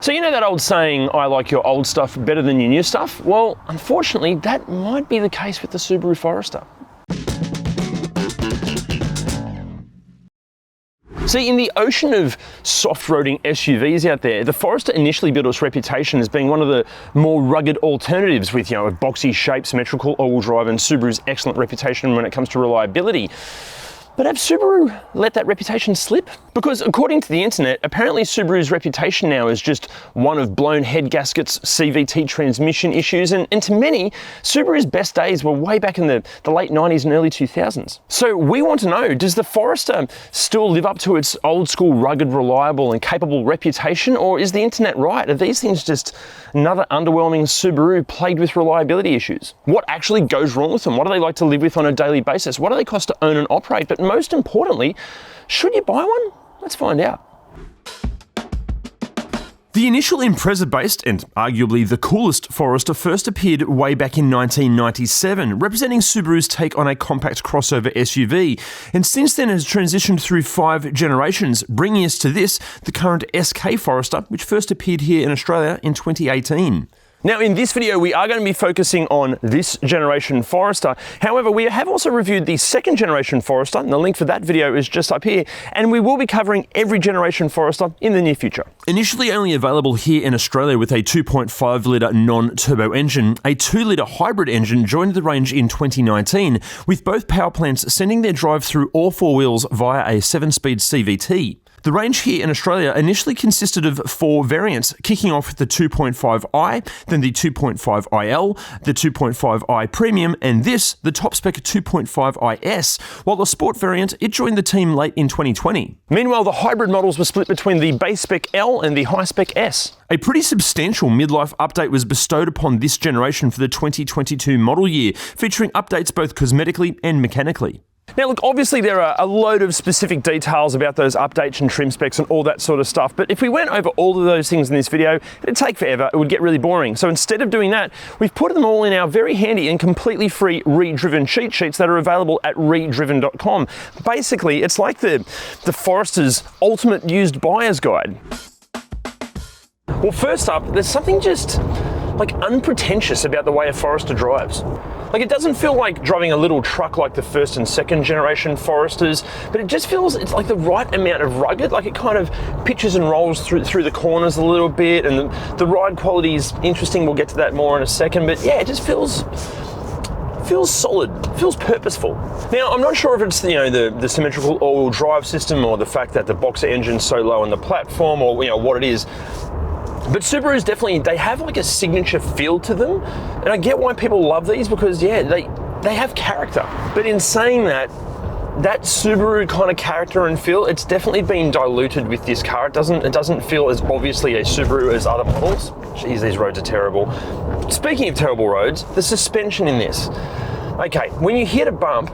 So you know that old saying, I like your old stuff better than your new stuff? Well, unfortunately, that might be the case with the Subaru Forester. See, in the ocean of soft-roading SUVs out there, the Forester initially built its reputation as being one of the more rugged alternatives with, a boxy shape, symmetrical all-wheel drive, and Subaru's excellent reputation when it comes to reliability. But have Subaru let that reputation slip? Because according to the internet, apparently Subaru's reputation now is just one of blown head gaskets, CVT transmission issues, and to many, Subaru's best days were way back in the late 90s and early 2000s. So we want to know, does the Forester still live up to its old school, rugged, reliable and capable reputation, or is the internet right? Are these things just another underwhelming Subaru plagued with reliability issues? What actually goes wrong with them? What do they like to live with on a daily basis? What do they cost to own and operate? But most importantly, should you buy one? Let's find out. The initial Impreza-based and arguably the coolest Forester first appeared way back in 1997, representing Subaru's take on a compact crossover SUV, and since then has transitioned through 5 generations, bringing us to this, the current SK Forester, which first appeared here in Australia in 2018. Now in this video we are going to be focusing on this generation Forester. However, we have also reviewed the second generation Forester, and the link for that video is just up here, and we will be covering every generation Forester in the near future. Initially only available here in Australia with a 2.5 litre non-turbo engine, a 2 litre hybrid engine joined the range in 2019, with both power plants sending their drive through all 4 wheels via a 7-speed CVT. The range here in Australia initially consisted of 4 variants, kicking off with the 2.5i, then the 2.5iL, the 2.5i Premium, and this, the top-spec 2.5iS, while the Sport variant, it joined the team late in 2020. Meanwhile, the hybrid models were split between the base-spec L and the high-spec S. A pretty substantial midlife update was bestowed upon this generation for the 2022 model year, featuring updates both cosmetically and mechanically. Now look, obviously there are a load of specific details about those updates and trim specs and all that sort of stuff, but if we went over all of those things in this video, it'd take forever, it would get really boring. So instead of doing that, we've put them all in our very handy and completely free ReDriven cheat sheets that are available at ReDriven.com. Basically, it's like the Forester's ultimate used buyer's guide. Well, first up, there's something just like unpretentious about the way a Forester drives. Like, it doesn't feel like driving a little truck like the first and second generation Foresters, but it just feels it's like the right amount of rugged. Like, it kind of pitches and rolls through the corners a little bit, and the ride quality is interesting. We'll get to that more in a second, but yeah, it just feels solid, feels purposeful. Now, I'm not sure if it's the symmetrical all-wheel drive system, or the fact that the boxer engine's so low on the platform, or what it is. But Subarus definitely, they have like a signature feel to them, and I get why people love these, because yeah, they have character. But in saying that Subaru kind of character and feel, it's definitely been diluted with this car. It doesn't feel as obviously a Subaru as other models. Jeez, these roads are terrible. Speaking of terrible roads, the suspension in this. Okay, when you hit a bump,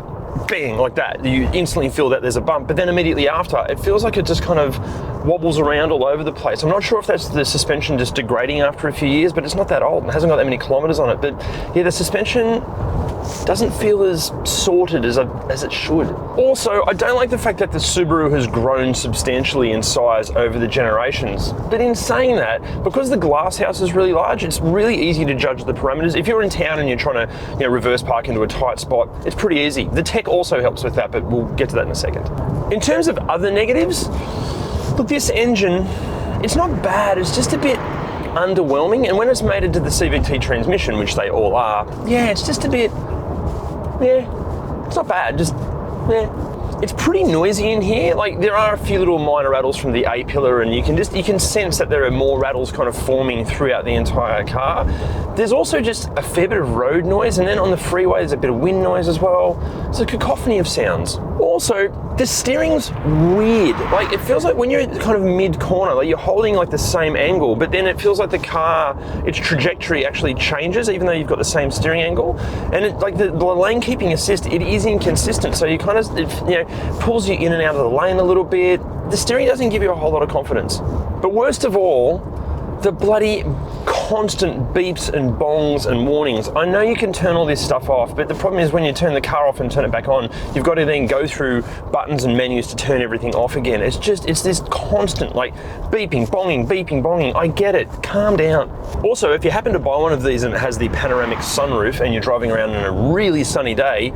bang, like that, you instantly feel that there's a bump, but then immediately after, it feels like it just kind of wobbles around all over the place. I'm not sure if that's the suspension just degrading after a few years, but it's not that old and hasn't got that many kilometers on it. But yeah, the suspension doesn't feel as sorted as it should. Also, I don't like the fact that the Subaru has grown substantially in size over the generations. But in saying that, because the glass house is really large, it's really easy to judge the parameters. If you're in town and you're trying to reverse park into a tight spot, it's pretty easy. The tech also helps with that, but we'll get to that in a second. In terms of other negatives, look, this engine, it's not bad, it's just a bit underwhelming, and when it's mated to the CVT transmission, which they all are, yeah, it's just a bit, yeah, it's not bad, just, yeah. It's pretty noisy in here. Like, there are a few little minor rattles from the A-pillar, and you can sense that there are more rattles kind of forming throughout the entire car. There's also just a fair bit of road noise, and then on the freeway there's a bit of wind noise as well. It's a cacophony of sounds. Also, the steering's weird. Like, it feels like when you're kind of mid-corner, like you're holding like the same angle, but then it feels like the car, its trajectory actually changes even though you've got the same steering angle. And it, like the lane keeping assist, it is inconsistent. So you kind of, pulls you in and out of the lane a little bit. The steering doesn't give you a whole lot of confidence. But worst of all, the bloody constant beeps and bongs and warnings. I know you can turn all this stuff off, but the problem is when you turn the car off and turn it back on, you've got to then go through buttons and menus to turn everything off again. It's this constant like beeping, bonging. I get it, calm down. Also, if you happen to buy one of these and it has the panoramic sunroof and you're driving around on a really sunny day,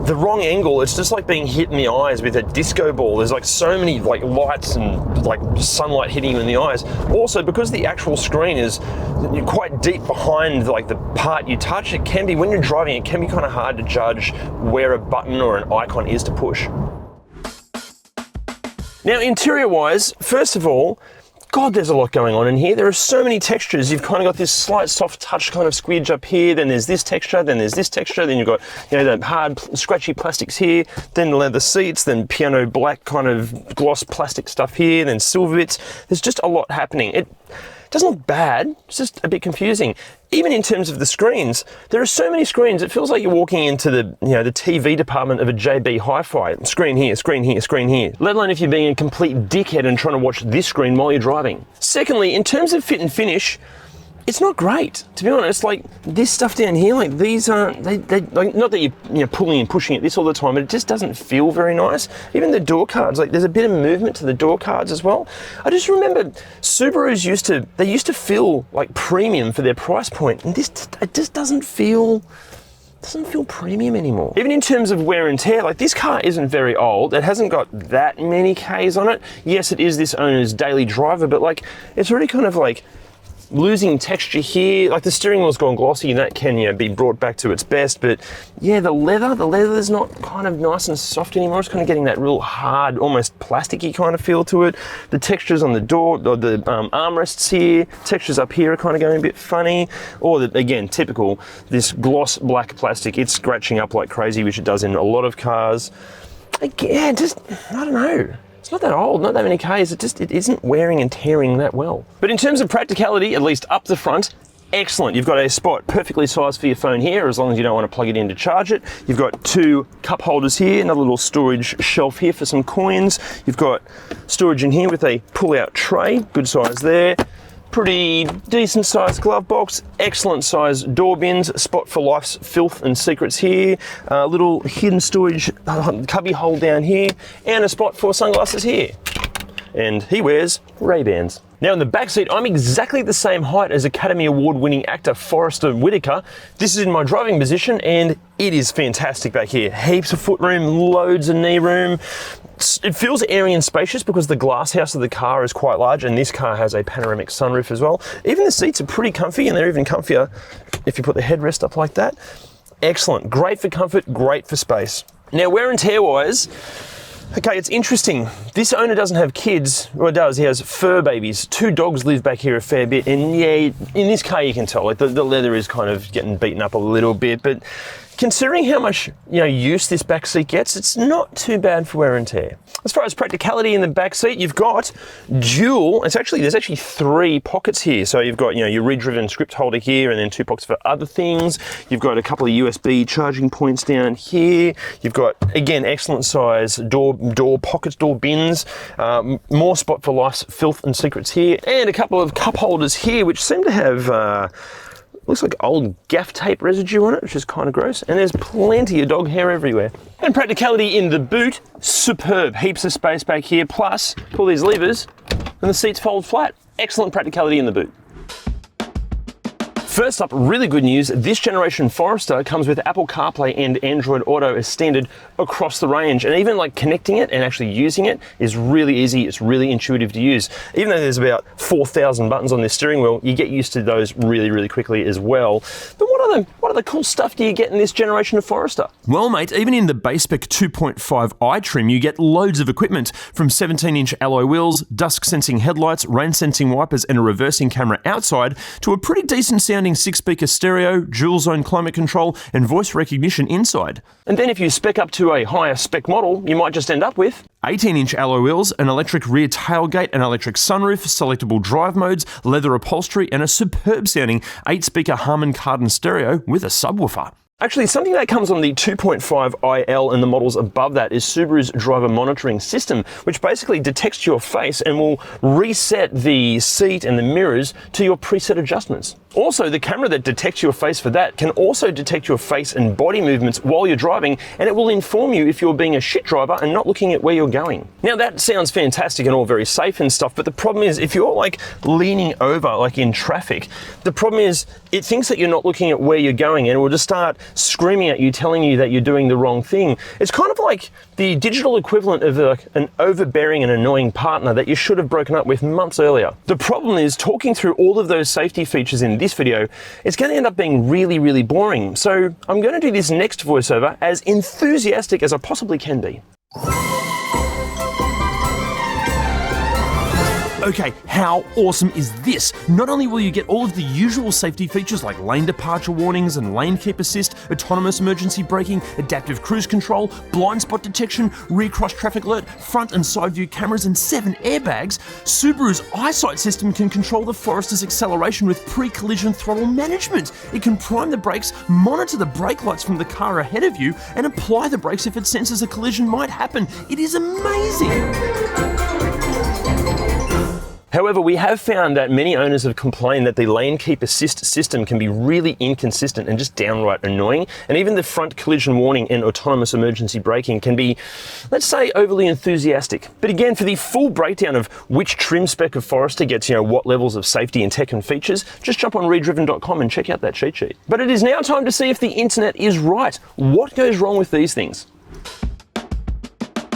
the wrong angle, it's just like being hit in the eyes with a disco ball. There's like so many like lights and like sunlight hitting you in the eyes. Also, because the actual screen is quite deep behind like the part you touch, it can be, when you're driving, it can be kind of hard to judge where a button or an icon is to push. Now, interior wise, first of all, God, there's a lot going on in here. There are so many textures. You've kind of got this slight soft touch kind of squidge up here, then there's this texture, then there's this texture, then you've got, you know, the hard scratchy plastics here, then the leather seats, then piano black kind of gloss plastic stuff here, then silver bits. There's just a lot happening. It doesn't look bad, it's just a bit confusing. Even in terms of the screens, there are so many screens, it feels like you're walking into the, you know, the TV department of a JB Hi-Fi. Screen here, screen here, screen here. Let alone if you're being a complete dickhead and trying to watch this screen while you're driving. Secondly, in terms of fit and finish, it's not great, to be honest. Like this stuff down here, like these aren't, they like, not that you're pulling and pushing at this all the time, but it just doesn't feel very nice. Even the door cards, like there's a bit of movement to the door cards as well. I just remember Subarus used to feel like premium for their price point, and it just doesn't feel premium anymore. Even in terms of wear and tear, like this car isn't very old. It hasn't got that many Ks on it. Yes, it is this owner's daily driver, but like it's already kind of like losing texture here. Like the steering wheel's gone glossy and that can, you know, be brought back to its best, but yeah, the leather's not kind of nice and soft anymore. It's kind of getting that real hard, almost plasticky kind of feel to it. The textures on the door, or the armrests here, textures up here are kind of going a bit funny. Or again, typical, this gloss black plastic, it's scratching up like crazy, which it does in a lot of cars. Again, just, I don't know. It's not that old, not that many Ks, it isn't wearing and tearing that well. But in terms of practicality, at least up the front, excellent. You've got a spot perfectly sized for your phone here, as long as you don't want to plug it in to charge it. You've got two cup holders here, another little storage shelf here for some coins. You've got storage in here with a pull-out tray, good size there. Pretty decent sized glove box, excellent sized door bins, spot for life's filth and secrets here, little hidden storage cubby hole down here, and a spot for sunglasses here. And he wears Ray-Bans. Now in the back seat, I'm exactly the same height as Academy Award winning actor Forrester Whitaker. This is in my driving position and it is fantastic back here. Heaps of footroom, loads of knee room. It feels airy and spacious because the glass house of the car is quite large and this car has a panoramic sunroof as well. Even the seats are pretty comfy and they're even comfier if you put the headrest up like that. Excellent, great for comfort, great for space. Now wear and tear wise, okay, it's interesting. This owner doesn't have kids, or it does, he has fur babies. Two dogs live back here a fair bit, and yeah, in this car you can tell, like the leather is kind of getting beaten up a little bit, but considering how much, you know, use this back seat gets, it's not too bad for wear and tear. As far as practicality in the back seat, you've got dual, there's actually three pockets here. So you've got, you know, your ReDriven script holder here and then two pockets for other things. You've got a couple of USB charging points down here. You've got, again, excellent size door pockets, door bins, more spot for life's filth and secrets here, and a couple of cup holders here, which seem to have, looks like old gaff tape residue on it, which is kind of gross. And there's plenty of dog hair everywhere. And practicality in the boot, superb. Heaps of space back here, plus pull these levers and the seats fold flat. Excellent practicality in the boot. First up, really good news, this generation Forester comes with Apple CarPlay and Android Auto as standard across the range, and even like connecting it and actually using it is really easy, it's really intuitive to use. Even though there's about 4,000 buttons on this steering wheel, you get used to those really, really quickly as well. But what other cool stuff do you get in this generation of Forester? Well mate, even in the base spec 2.5i trim, you get loads of equipment, from 17-inch alloy wheels, dusk sensing headlights, rain sensing wipers and a reversing camera outside, to a pretty decent sounding 6-speaker stereo, dual zone climate control and voice recognition inside. And then if you spec up to a higher spec model, you might just end up with 18-inch alloy wheels, an electric rear tailgate, an electric sunroof, selectable drive modes, leather upholstery and a superb sounding 8-speaker Harman Kardon stereo with a subwoofer. Actually, something that comes on the 2.5iL and the models above that is Subaru's driver monitoring system, which basically detects your face and will reset the seat and the mirrors to your preset adjustments. Also, the camera that detects your face for that can also detect your face and body movements while you're driving, and it will inform you if you're being a shit driver and not looking at where you're going. Now that sounds fantastic and all very safe and stuff, but the problem is if you're like leaning over like in traffic, the problem is it thinks that you're not looking at where you're going and it will just start screaming at you, telling you that you're doing the wrong thing. It's kind of like the digital equivalent of an overbearing and annoying partner that you should have broken up with months earlier. The problem is talking through all of those safety features in this video, it's going to end up being really, really boring. So I'm going to do this next voiceover as enthusiastic as I possibly can be. Okay, how awesome is this? Not only will you get all of the usual safety features like lane departure warnings and lane keep assist, autonomous emergency braking, adaptive cruise control, blind spot detection, rear cross traffic alert, front and side view cameras and 7 airbags, Subaru's eyesight system can control the Forester's acceleration with pre-collision throttle management. It can prime the brakes, monitor the brake lights from the car ahead of you, and apply the brakes if it senses a collision might happen. It is amazing! However, we have found that many owners have complained that the lane keep assist system can be really inconsistent and just downright annoying, and even the front collision warning and autonomous emergency braking can be, let's say, overly enthusiastic. But again, for the full breakdown of which trim spec of Forester gets, what levels of safety and tech and features, just jump on ReDriven.com and check out that cheat sheet. But it is now time to see if the internet is right. What goes wrong with these things?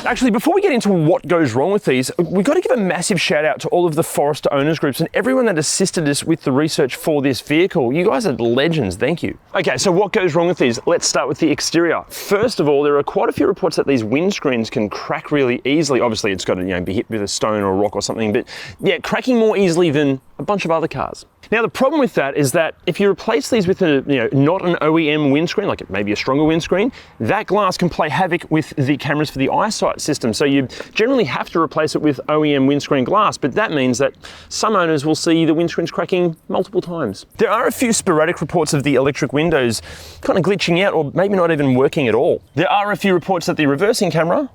Actually, before we get into what goes wrong with these, we've got to give a massive shout out to all of the Forester owners groups and everyone that assisted us with the research for this vehicle. You guys are legends, thank you. Okay, so what goes wrong with these? Let's start with the exterior. First of all, there are quite a few reports that these windscreens can crack really easily. Obviously, it's got to be hit with a stone or a rock or something, but yeah, cracking more easily than a bunch of other cars. Now, the problem with that is that if you replace these with a, not an OEM windscreen, like maybe a stronger windscreen, that glass can play havoc with the cameras for the eyesight system. So you generally have to replace it with OEM windscreen glass, but that means that some owners will see the windscreens cracking multiple times. There are a few sporadic reports of the electric windows kind of glitching out or maybe not even working at all. There are a few reports that the reversing camera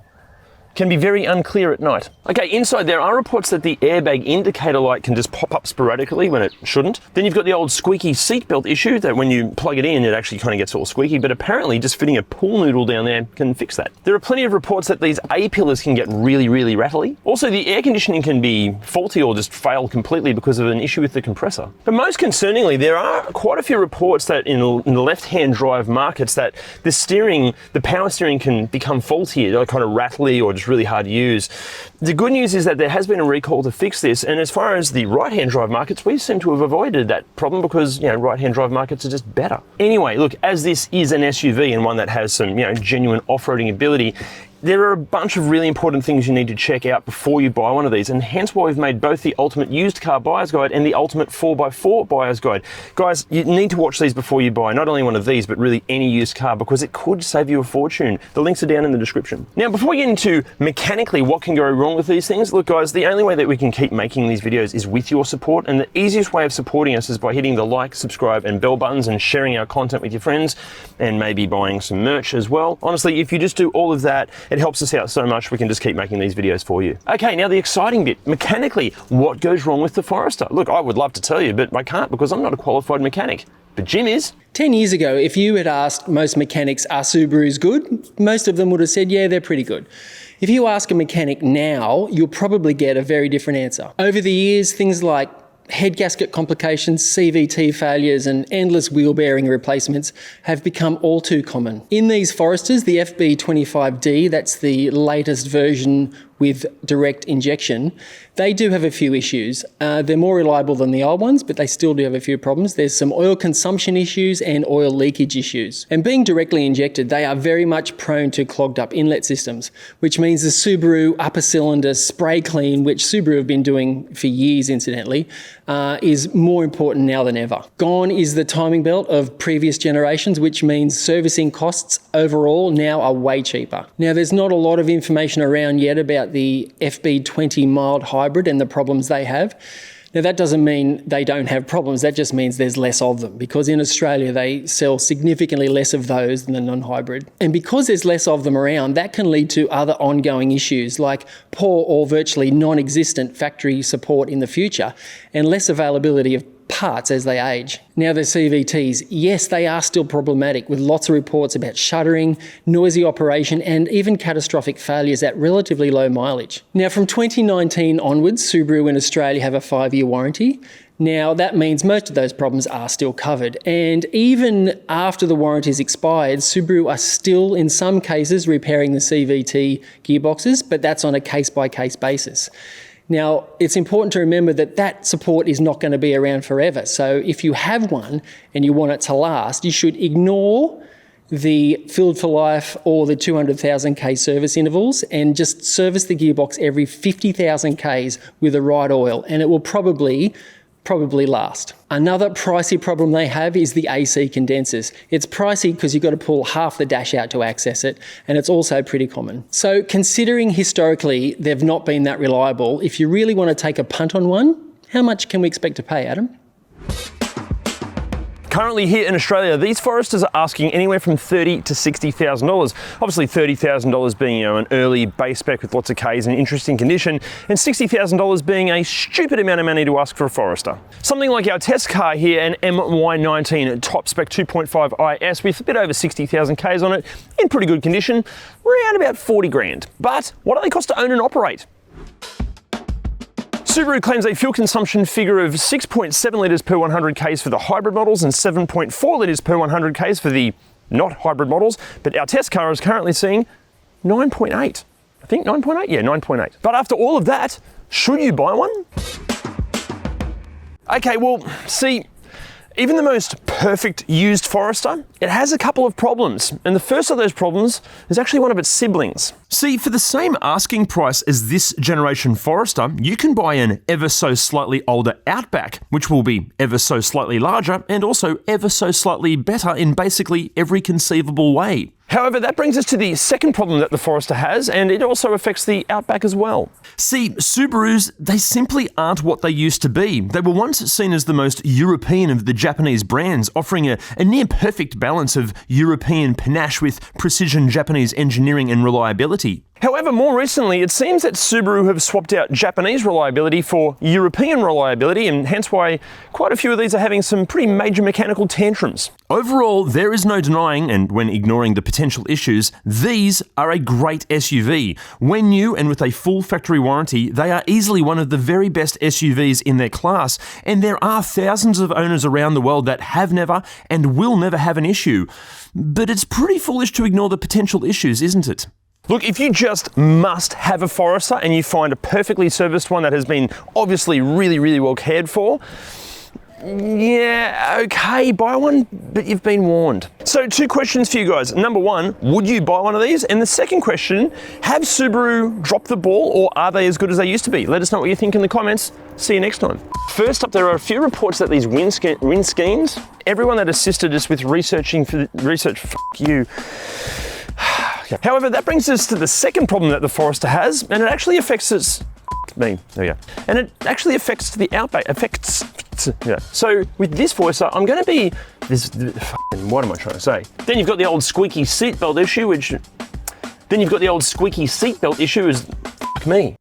can be very unclear at night. Okay, inside there are reports that the airbag indicator light can just pop up sporadically when it shouldn't. Then you've got the old squeaky seatbelt issue that when you plug it in, it actually kind of gets all squeaky, but apparently just fitting a pool noodle down there can fix that. There are plenty of reports that these A-pillars can get really, really rattly. Also, the air conditioning can be faulty or just fail completely because of an issue with the compressor. But most concerningly, there are quite a few reports that in the left-hand drive markets that the power steering can become faulty, kind of rattly or just really hard to use. The good news is that there has been a recall to fix this, and as far as the right-hand drive markets, we seem to have avoided that problem because right-hand drive markets are just better. Anyway, look, as this is an SUV and one that has some genuine off-roading ability, there are a bunch of really important things you need to check out before you buy one of these, and hence why we've made both the Ultimate Used Car Buyer's Guide and the Ultimate 4x4 Buyer's Guide. Guys, you need to watch these before you buy not only one of these, but really any used car, because it could save you a fortune. The links are down in the description. Now, before we get into mechanically what can go wrong with these things, look guys, the only way that we can keep making these videos is with your support, and the easiest way of supporting us is by hitting the like, subscribe, and bell buttons and sharing our content with your friends, and maybe buying some merch as well. Honestly, if you just do all of that, it helps us out so much we can just keep making these videos for you. Okay, now the exciting bit, mechanically, what goes wrong with the Forester? Look, I would love to tell you, but I can't because I'm not a qualified mechanic. But Jim is. 10 years ago, if you had asked most mechanics, are Subarus good? Most of them would have said, yeah, they're pretty good. If you ask a mechanic now, you'll probably get a very different answer. Over the years, things like head gasket complications, CVT failures, and endless wheel bearing replacements have become all too common. In these Foresters, the FB25D, that's the latest version with direct injection, they do have a few issues. They're more reliable than the old ones, but they still do have a few problems. There's some oil consumption issues and oil leakage issues. And being directly injected, they are very much prone to clogged up inlet systems, which means the Subaru upper cylinder spray clean, which Subaru have been doing for years incidentally, is more important now than ever. Gone is the timing belt of previous generations, which means servicing costs overall now are way cheaper. Now, there's not a lot of information around yet about the FB20 mild hybrid and the problems they have. Now, that doesn't mean they don't have problems. That just means there's less of them, because in Australia they sell significantly less of those than the non-hybrid. And because there's less of them around, that can lead to other ongoing issues like poor or virtually non-existent factory support in the future and less availability of parts as they age. Now the CVTs, yes, they are still problematic with lots of reports about shuddering, noisy operation and even catastrophic failures at relatively low mileage. Now from 2019 onwards, Subaru in Australia have a 5-year warranty. Now that means most of those problems are still covered, and even after the warranty is expired, Subaru are still in some cases repairing the CVT gearboxes, but that's on a case-by-case basis. Now, it's important to remember that that support is not going to be around forever. So if you have one and you want it to last, you should ignore the Filled for Life or the 200,000 K service intervals and just service the gearbox every 50,000 Ks with the right oil, and it will probably last. Another pricey problem they have is the AC condensers. It's pricey because you've got to pull half the dash out to access it, and it's also pretty common. So considering historically they've not been that reliable, if you really want to take a punt on one, how much can we expect to pay, Adam? Currently here in Australia, these Foresters are asking anywhere from $30,000 to $60,000. Obviously $30,000 being an early base spec with lots of Ks in interesting condition, and $60,000 being a stupid amount of money to ask for a Forester. Something like our test car here, an MY19 top spec 2.5 IS with a bit over 60,000 Ks on it, in pretty good condition, around about 40 grand. But what do they cost to own and operate? Subaru claims a fuel consumption figure of 6.7 litres per 100 Ks for the hybrid models and 7.4 litres per 100 Ks for the not hybrid models, but our test car is currently seeing 9.8. I think 9.8? Yeah, 9.8. But after all of that, should you buy one? Okay, well, see, even the most perfect used Forester, it has a couple of problems. And the first of those problems is actually one of its siblings. See, for the same asking price as this generation Forester, you can buy an ever so slightly older Outback, which will be ever so slightly larger and also ever so slightly better in basically every conceivable way. However, that brings us to the second problem that the Forester has, and it also affects the Outback as well. See, Subarus, they simply aren't what they used to be. They were once seen as the most European of the Japanese brands, offering a near perfect balance of European panache with precision Japanese engineering and reliability. However, more recently, it seems that Subaru have swapped out Japanese reliability for European reliability, and hence why quite a few of these are having some pretty major mechanical tantrums. Overall, there is no denying, and when ignoring the potential issues, these are a great SUV. When new and with a full factory warranty, they are easily one of the very best SUVs in their class, and there are thousands of owners around the world that have never and will never have an issue. But it's pretty foolish to ignore the potential issues, isn't it? Look, if you just must have a Forester and you find a perfectly serviced one that has been obviously really, really well cared for, yeah, okay, buy one, but you've been warned. So 2 questions for you guys. Number 1, would you buy one of these? And the second question, have Subaru dropped the ball or are they as good as they used to be? Let us know what you think in the comments. See you next time. First up, there are a few reports that these wind schemes, everyone that assisted us with researching for research, you. However, that brings us to the second problem that the Forester has, and it actually affects its me. There we go. And it actually affects the Outback. Yeah. So with this Forester, I'm going to be this. What am I trying to say? Then you've got the old squeaky seatbelt issue, is me.